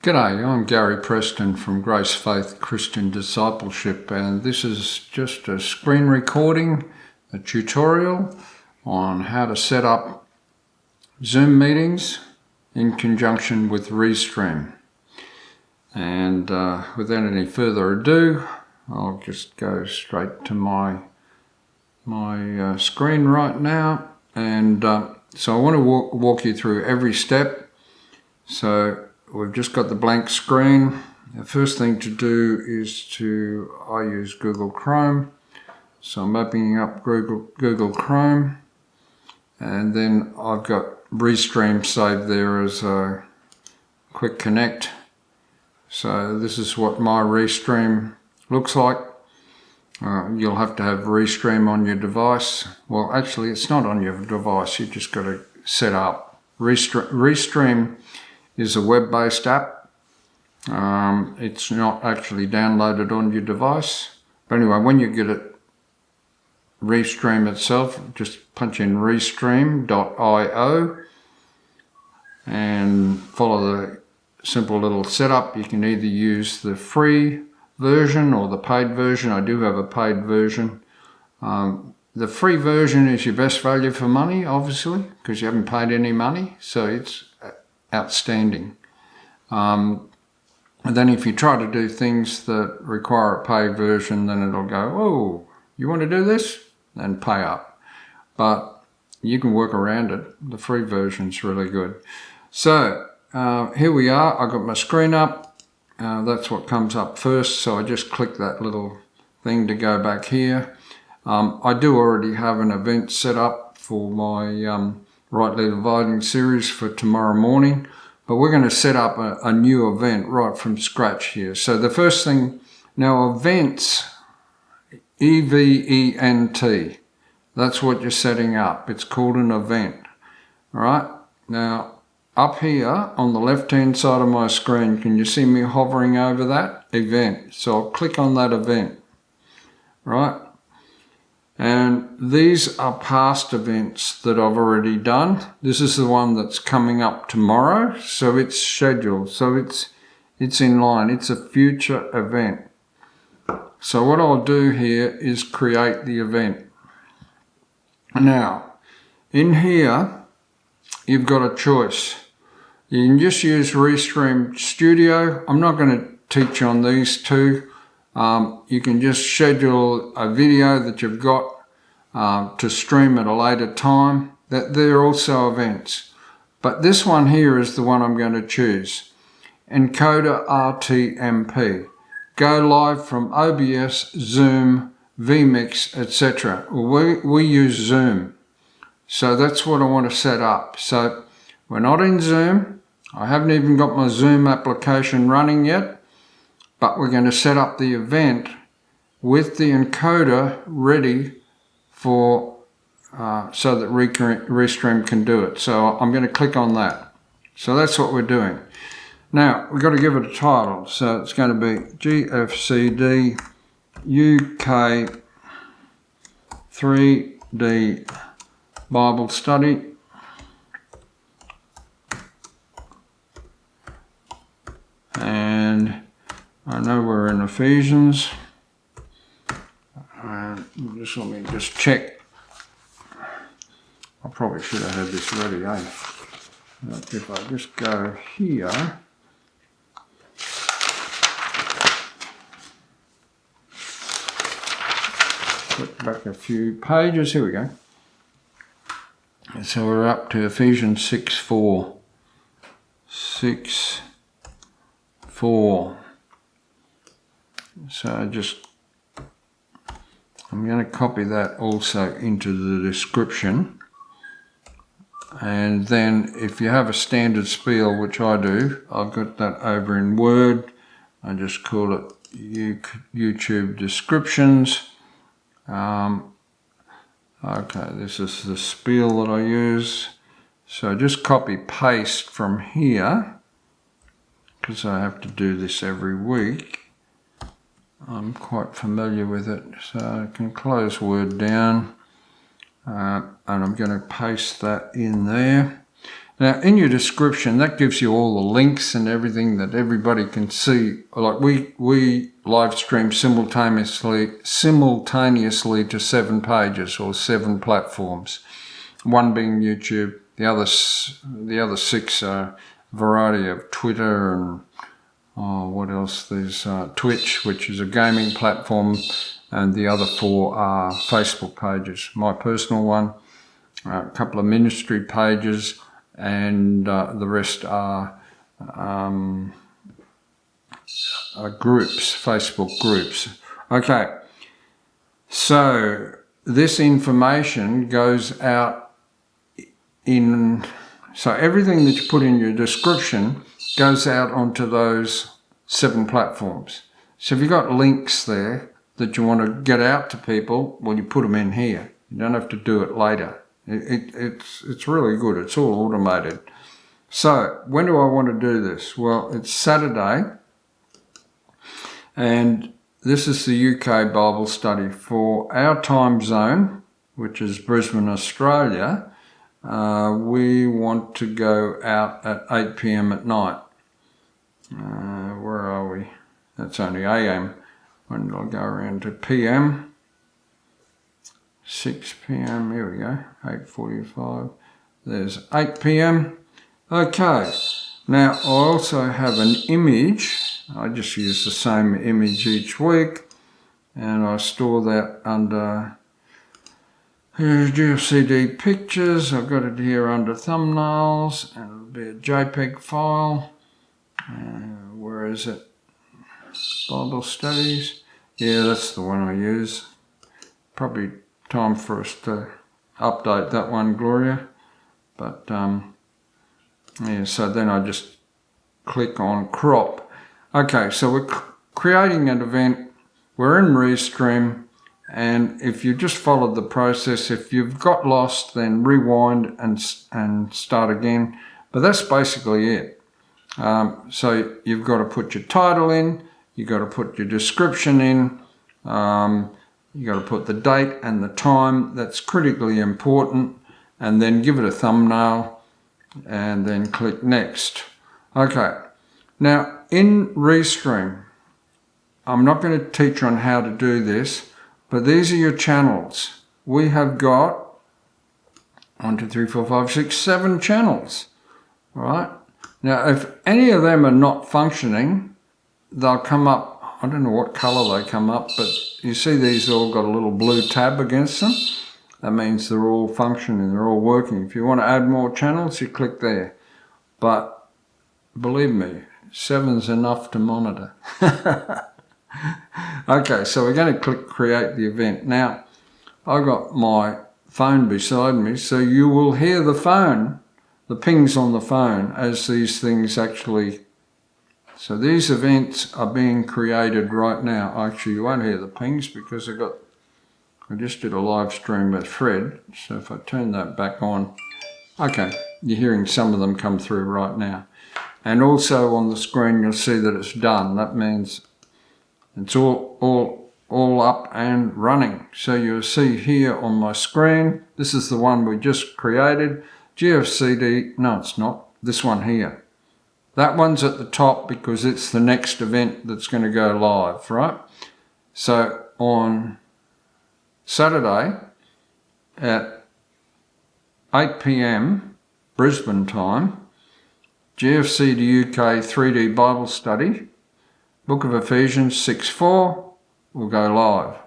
G'day, I'm Gary Preston from Grace Faith Christian Discipleship, and this is just a screen recording, a tutorial on how to set up Zoom meetings in conjunction with Restream. And without any further ado, I'll just go straight to my screen right now. And so I want to walk you through every step. So we've just got the blank screen. The first thing to do is I use Google Chrome. So I'm opening up Google Chrome, and then I've got Restream saved there as a quick connect. So this is what my Restream looks like. You'll have to have Restream on your device. Well, actually it's not on your device, you just got to set up. Restream is a web-based app. It's not actually downloaded on your device. But anyway, when you get it, Restream itself, just punch in restream.io and follow the simple little setup. You can either use the free version or the paid version. I do have a paid version. The free version is your best value for money, obviously, because you haven't paid any money, so it's outstanding. And then if you try to do things that require a paid version, then it'll go, oh, you want to do this? Then pay up. But you can work around it. The free version's really good. So here we are. I got my screen up. That's what comes up first. So I just click that little thing to go back here. I do already have an event set up for my Rightly Dividing series for tomorrow morning, but we're going to set up a new event right from scratch here. So the first thing, now events, E-V-E-N-T, that's what you're setting up. It's called an event. All right, now up here on the left hand side of my screen, can you see me hovering over that event? So I'll click on that event, right? And these are past events that I've already done. This is the one that's coming up tomorrow, so it's scheduled, so it's in line. It's a future event. So what I'll do here is create the event. Now, in here, you've got a choice. You can just use Restream Studio. I'm not going to teach on these two. You can just schedule a video that you've got to stream at a later time. They're also events. But this one here is the one I'm going to choose. Encoder RTMP. Go live from OBS, Zoom, vMix, etc. We use Zoom. So that's what I want to set up. So we're not in Zoom. I haven't even got my Zoom application running yet. But we're going to set up the event with the encoder ready for so that Restream can do it. So I'm going to click on that. So that's what we're doing. Now we've got to give it a title. So it's going to be GFCD UK 3D Bible Study. And I know we're in Ephesians. Let me just check. I probably should have had this ready, eh? If I just go here, flip back a few pages. Here we go. So we're up to Ephesians 6:4. 6:4. So I'm going to copy that also into the description. And then if you have a standard spiel, which I do, I've got that over in Word. I just call it YouTube descriptions. Okay, this is the spiel that I use. So just copy paste from here, because I have to do this every week. I'm quite familiar with it, so I can close Word down and I'm going to paste that in there. Now, in your description, that gives you all the links and everything that everybody can see. Like we live stream simultaneously to 7 pages or 7 platforms. One being YouTube, the other 6 are a variety of Twitter and what else? There's Twitch, which is a gaming platform, and the other 4 are Facebook pages. My personal one, a couple of ministry pages, and the rest are groups, Facebook groups. Okay, so this information goes out so everything that you put in your description goes out onto those 7 platforms. So if you've got links there that you want to get out to people, well, you put them in here. You don't have to do it later. It's really good. It's all automated. So when do I want to do this? Well, it's Saturday, and this is the UK Bible study for our time zone, which is Brisbane, Australia. We want to go out at 8 p.m. at night. Where are we? That's only AM. When do I go around to PM? 6 p.m. Here we go. 8:45. There's 8 p.m. Okay. Now I also have an image. I just use the same image each week, and I store that under GFCD pictures. I've got it here under thumbnails, and it'll be a JPEG file. Where is it? Bible studies. Yeah, that's the one I use. Probably time for us to update that one, Gloria. But yeah, so then I just click on crop. Okay, so we're creating an event. We're in Restream, and if you just followed the process, if you've got lost, then rewind and start again. But that's basically it. So you've got to put your title in, you've got to put your description in, you got to put the date and the time. That's critically important, and then give it a thumbnail and then click next. Okay, now in Restream, I'm not going to teach on how to do this, but these are your channels. We have got 1, 2, 3, 4, 5, 6, 7 channels. All right. Now, if any of them are not functioning, they'll come up. I don't know what color they come up, but you see these all got a little blue tab against them. That means they're all functioning, they're all working. If you want to add more channels, you click there. But believe me, 7's enough to monitor. Okay, so we're going to click create the event. Now, I've got my phone beside me, so you will hear the phone, the pings on the phone as these things actually. So these events are being created right now. Actually, you won't hear the pings because I just did a live stream with Fred. So if I turn that back on, okay, you're hearing some of them come through right now. And also on the screen, you'll see that it's done. That means it's all up and running. So you'll see here on my screen, this is the one we just created. GFCD, no, it's not. This one here. That one's at the top because it's the next event that's going to go live, right? So on Saturday at 8 p.m. Brisbane time, GFCD UK 3D Bible Study, Book of Ephesians 6:4 will go live.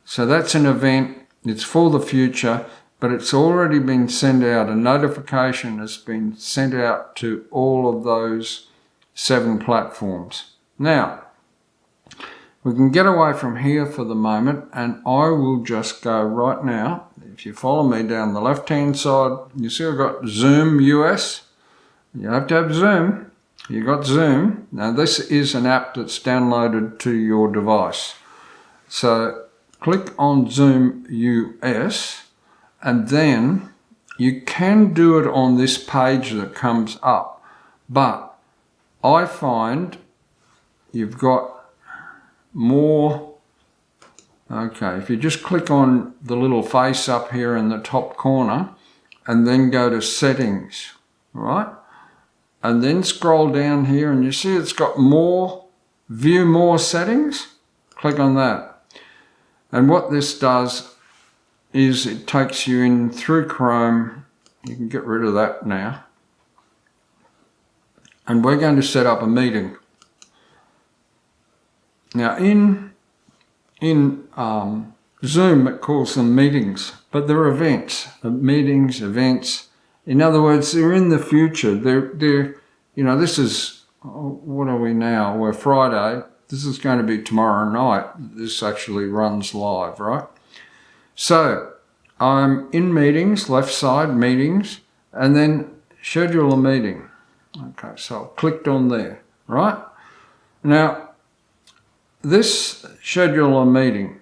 So that's an event, it's for the future, but it's already been sent out. A notification has been sent out to all of those 7 platforms. Now, we can get away from here for the moment, and I will just go right now. If you follow me down the left-hand side, you see I've got Zoom US. You have to have Zoom. You got Zoom. Now, this is an app that's downloaded to your device. So click on Zoom US. And then you can do it on this page that comes up. But I find you've got more. Okay, if you just click on the little face up here in the top corner and then go to settings, all right? And then scroll down here and you see it's got more, view more settings. Click on that. And what this does is it takes you in through Chrome. You can get rid of that now. And we're going to set up a meeting. Now in Zoom it calls them meetings, but they're events. Meetings, events. In other words, they're in the future. They're you know, this is, what are we now? We're Friday. This is going to be tomorrow night. This actually runs live, right? So I'm in meetings, left side, meetings, and then schedule a meeting. Okay, so I clicked on there, right? Now, this schedule a meeting,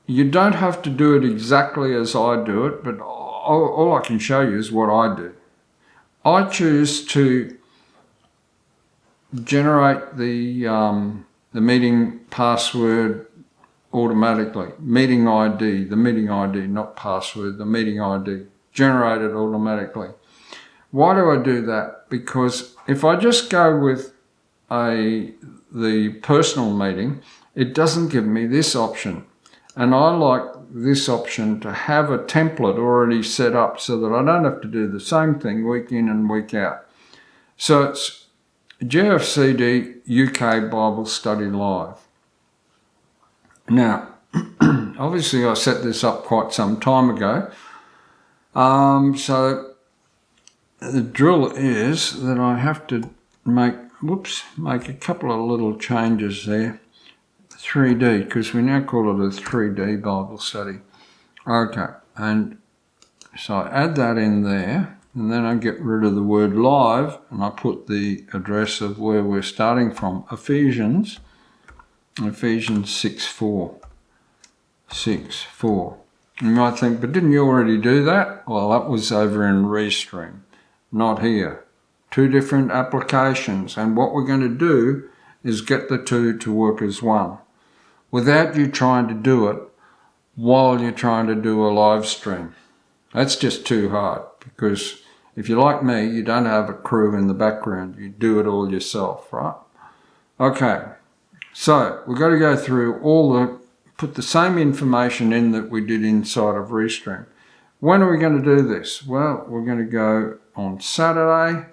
you don't have to do it exactly as I do it, but all I can show you is what I do. I choose to generate the meeting password automatically. Meeting ID, the meeting ID, not password, the meeting ID, generated automatically. Why do I do that? Because if I just go with the personal meeting, it doesn't give me this option. And I like this option to have a template already set up so that I don't have to do the same thing week in and week out. So it's GFCD UK Bible Study Live. Now, obviously I set this up quite some time ago. So the drill is that I have to make a couple of little changes there. 3D, because we now call it a 3D Bible study. Okay, and so I add that in there, and then I get rid of the word live, and I put the address of where we're starting from, Ephesians 6:4. You might think, but didn't you already do that? Well, that was over in Restream, not here. Two different applications, and what we're going to do is get the two to work as one, without you trying to do it while you're trying to do a live stream. That's just too hard, because if you're like me, you don't have a crew in the background. You do it all yourself, right? Okay, so we've got to go through put the same information in that we did inside of Restream. When are we going to do this? Well, we're going to go on Saturday,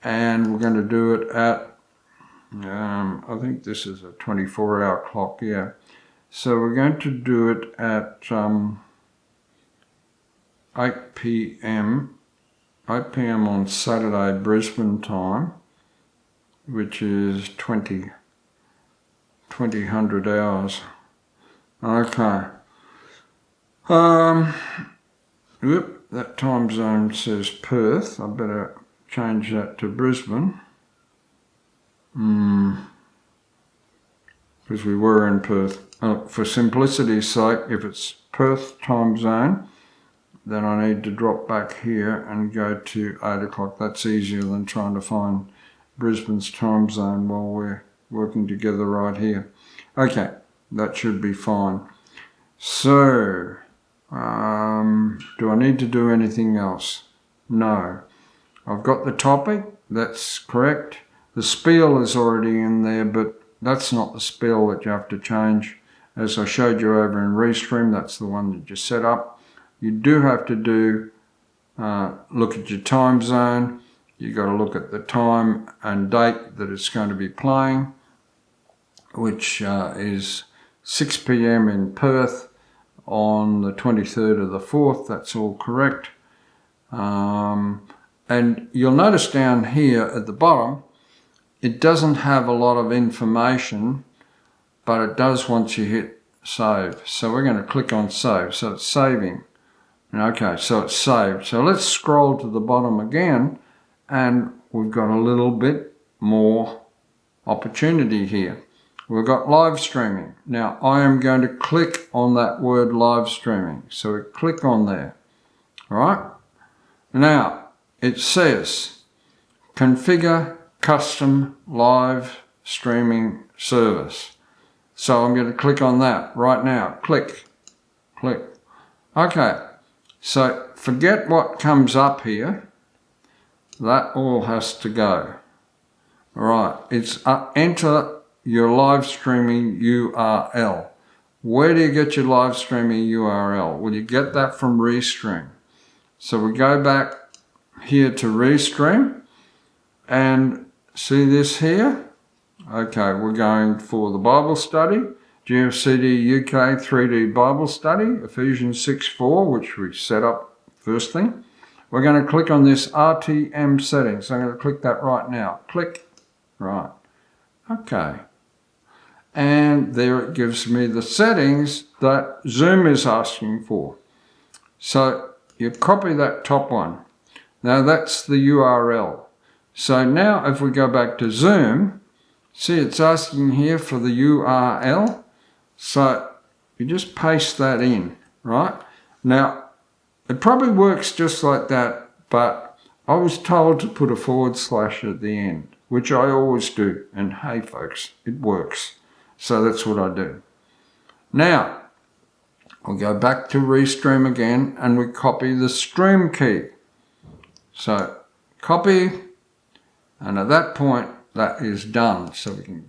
and we're going to do it at I think this is a 24-hour clock, yeah. So we're going to do it at 8 p.m. on Saturday, Brisbane time, which is 2000 hours. Okay. That time zone says Perth. I better change that to Brisbane. Because we were in Perth. For simplicity's sake, if it's Perth time zone, then I need to drop back here and go to 8 o'clock. That's easier than trying to find Brisbane's time zone while we're working together right here. Okay, that should be fine. So, do I need to do anything else? No. I've got the topic, that's correct. The spiel is already in there, but that's not the spiel that you have to change. As I showed you over in Restream, that's the one that you set up. You do have to look at your time zone. You've got to look at the time and date that it's going to be playing, which is 6 p.m. in Perth on the 23rd of the 4th. That's all correct. And you'll notice down here at the bottom, it doesn't have a lot of information, but it does once you hit save. So we're going to click on save. So it's saving. Okay, so it's saved. So let's scroll to the bottom again, and we've got a little bit more opportunity here. We've got live streaming. Now I am going to click on that word live streaming. So we click on there. All right. Now it says configure custom live streaming service. So I'm going to click on that right now. Click. Okay. So forget what comes up here. That all has to go. Right, it's enter your live streaming URL. Where do you get your live streaming URL? Well, you get that from Restream. So we go back here to Restream and see this here? Okay, we're going for the Bible study, GFCD UK 3D Bible study, Ephesians 6:4, which we set up first thing. We're going to click on this RTM settings. I'm going to click that right now. Click. Right. Okay. And there it gives me the settings that Zoom is asking for. So you copy that top one. Now that's the URL. So now if we go back to Zoom, see it's asking here for the URL. So you just paste that in, right? Now it probably works just like that, but I was told to put a / at the end, which I always do. And hey folks, it works. So that's what I do. Now, we'll go back to Restream again and we copy the stream key. So copy, and at that point that is done. So we can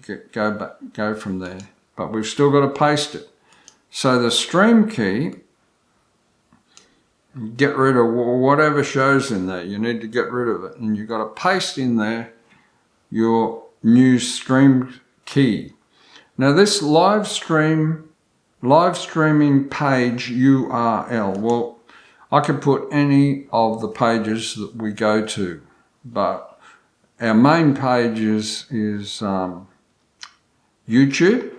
go from there. But we've still got to paste it. So the stream key, get rid of whatever shows in there. You need to get rid of it. And you've got to paste in there your new stream key. Now this live streaming page URL, well, I could put any of the pages that we go to, but our main page is YouTube.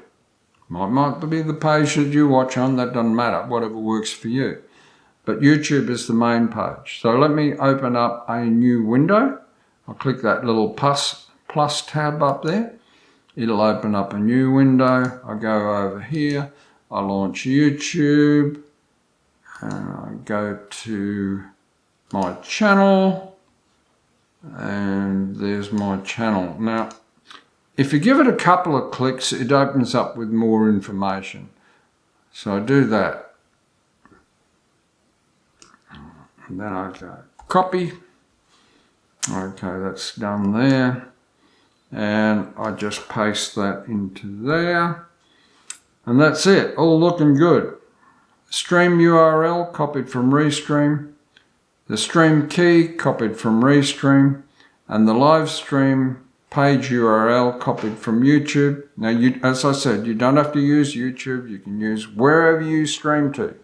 Might be the page that you watch on, that doesn't matter, whatever works for you. But YouTube is the main page. So let me open up a new window. I'll click that little plus tab up there. It'll open up a new window. I go over here, I launch YouTube, and I go to my channel, and there's my channel. Now, if you give it a couple of clicks, it opens up with more information. So I do that. And then I go copy. Okay, that's done there. And I just paste that into there. And that's it, all looking good. Stream URL copied from Restream. The stream key copied from Restream. And the live stream page URL copied from YouTube. Now, as I said, you don't have to use YouTube. You can use wherever you stream to.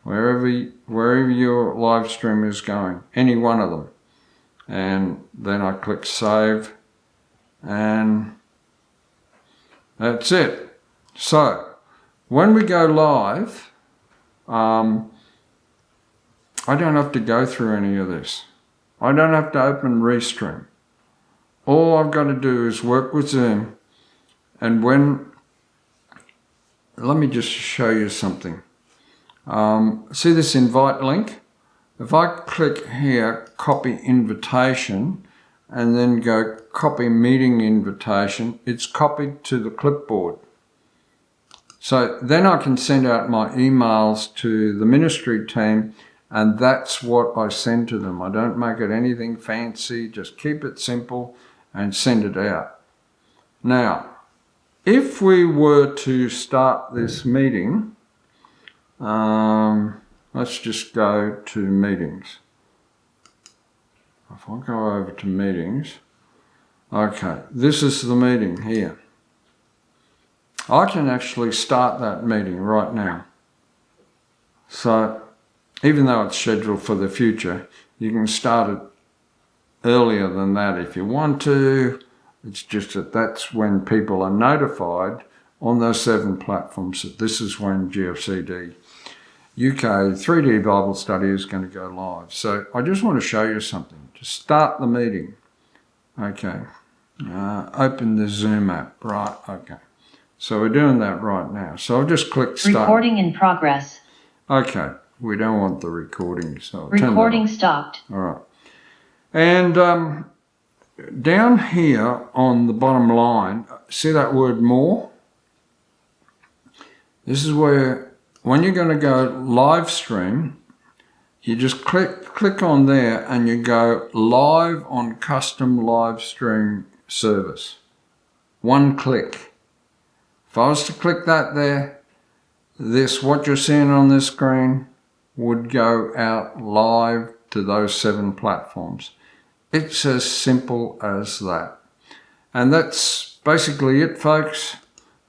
Wherever your live stream is going. Any one of them. And then I click save. And that's it. So when we go live, I don't have to go through any of this. I don't have to open Restream. All I've got to do is work with Zoom. And let me just show you something. See this invite link? If I click here, copy invitation, and then go copy meeting invitation, it's copied to the clipboard. So then I can send out my emails to the ministry team, and that's what I send to them. I don't make it anything fancy, just keep it simple and send it out. Now, if we were to start this meeting, let's just go to meetings. If I go over to meetings, okay, this is the meeting here. I can actually start that meeting right now. So, even though it's scheduled for the future, you can start it earlier than that if you want to. It's just that that's when people are notified on those 7 platforms that this is when GFCD UK 3D Bible study is going to go live. So I just want to show you something. Just start the meeting. Okay. Open the Zoom app. Right. Okay. So we're doing that right now. So I'll just click start. Recording in progress. Okay. We don't want the recording. So recording stopped. All right. And down here on the bottom line, see that word more? This is where, when you're going to go live stream, you just click on there and you go live on custom live stream service. One click. If I was to click that there, what you're seeing on this screen would go out live to those 7 platforms. It's as simple as that. And that's basically it, folks.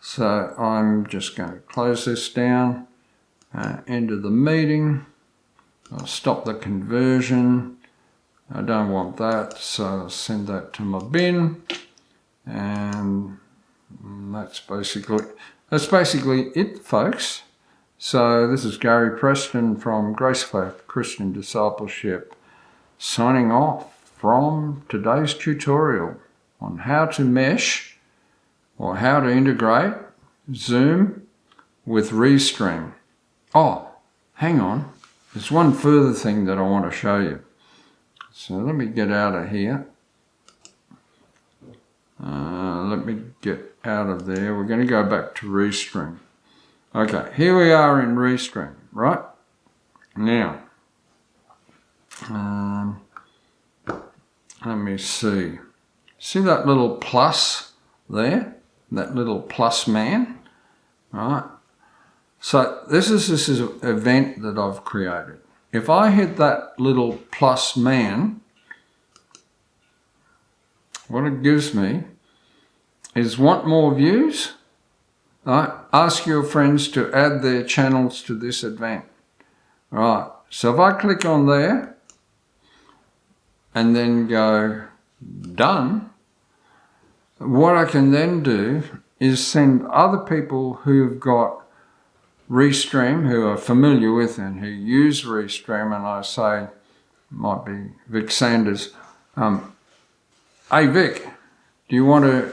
So I'm just going to close this down, end of the meeting. I'll stop the conversion. I don't want that, so I'll send that to my bin. And that's basically it, folks. So this is Gary Preston from Grace-Faith Christian Discipleship, signing off from today's tutorial on how to mesh or how to integrate Zoom with Restream. Oh, hang on. There's one further thing that I want to show you. So let me get out of here. Let me get out of there. We're going to go back to Restream. Okay, here we are in Restream, right? Now, let me see. See that little plus there? That little plus man? Right. So this is an event that I've created. If I hit that little plus man, what it gives me is want more views? Right. Ask your friends to add their channels to this event. Right. So if I click on there and then go done, what I can then do is send other people who've got Restream, who are familiar with and who use Restream, and I say, might be Vic Sanders, hey Vic, do you want to,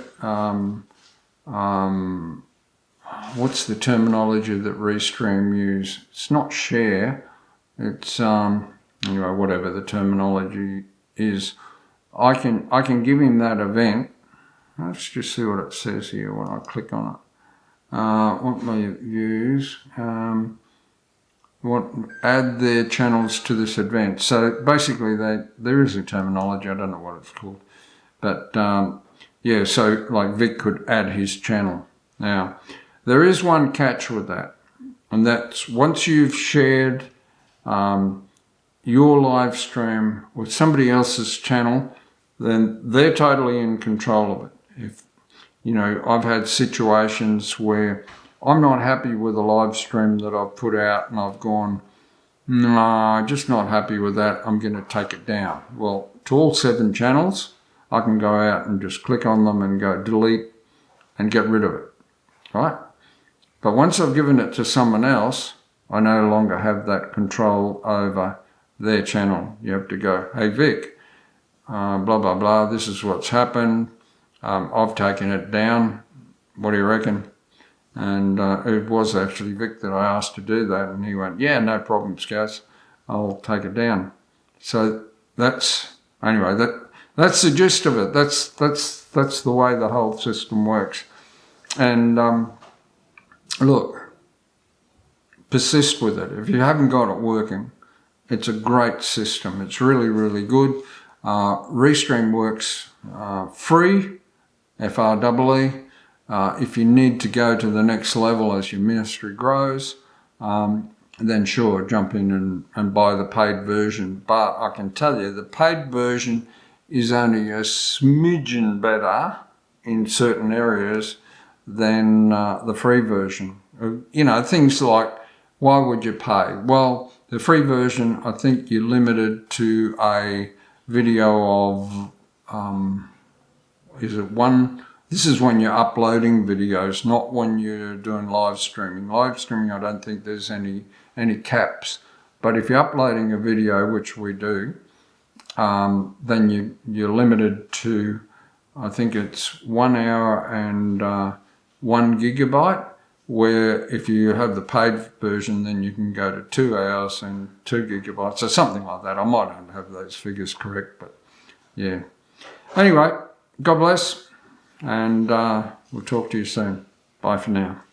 what's the terminology that Restream use? It's not share, it's, anyway, whatever the terminology is. I can give him that event. Let's just see what it says here when I click on it. What may views? Add their channels to this event. So basically, there is a terminology. I don't know what it's called, but yeah. So like Vic could add his channel. Now, there is one catch with that, and that's once you've shared your live stream with somebody else's channel, then they're totally in control of it. If you know, I've had situations where I'm not happy with a live stream that I've put out and I've gone, no, just not happy with that, I'm going to take it down. Well, to all 7 channels, I can go out and just click on them and go delete and get rid of it, right? But once I've given it to someone else, I no longer have that control over their channel. You have to go, hey Vic, blah, blah, blah, this is what's happened. I've taken it down. What do you reckon? And it was actually Vic that I asked to do that, and he went, yeah, no problem, Scouts. I'll take it down. So that's the gist of it. That's the way the whole system works. And look, persist with it. If you haven't got it working, it's a great system. It's really, really good. Restream works free. FREE. If you need to go to the next level as your ministry grows, then sure, jump in and buy the paid version. But I can tell you, the paid version is only a smidgen better in certain areas than the free version. You know, things like, why would you pay? Well, the free version, I think you're limited to a video of is it one? This is when you're uploading videos, not when you're doing live streaming. Live streaming, I don't think there's any caps. But if you're uploading a video, which we do, then you're limited to, I think it's 1 hour and 1 gigabyte. Where if you have the paid version, then you can go to 2 hours and 2 gigabytes, or something like that. I might not have those figures correct, but yeah. Anyway, God bless, and we'll talk to you soon. Bye for now.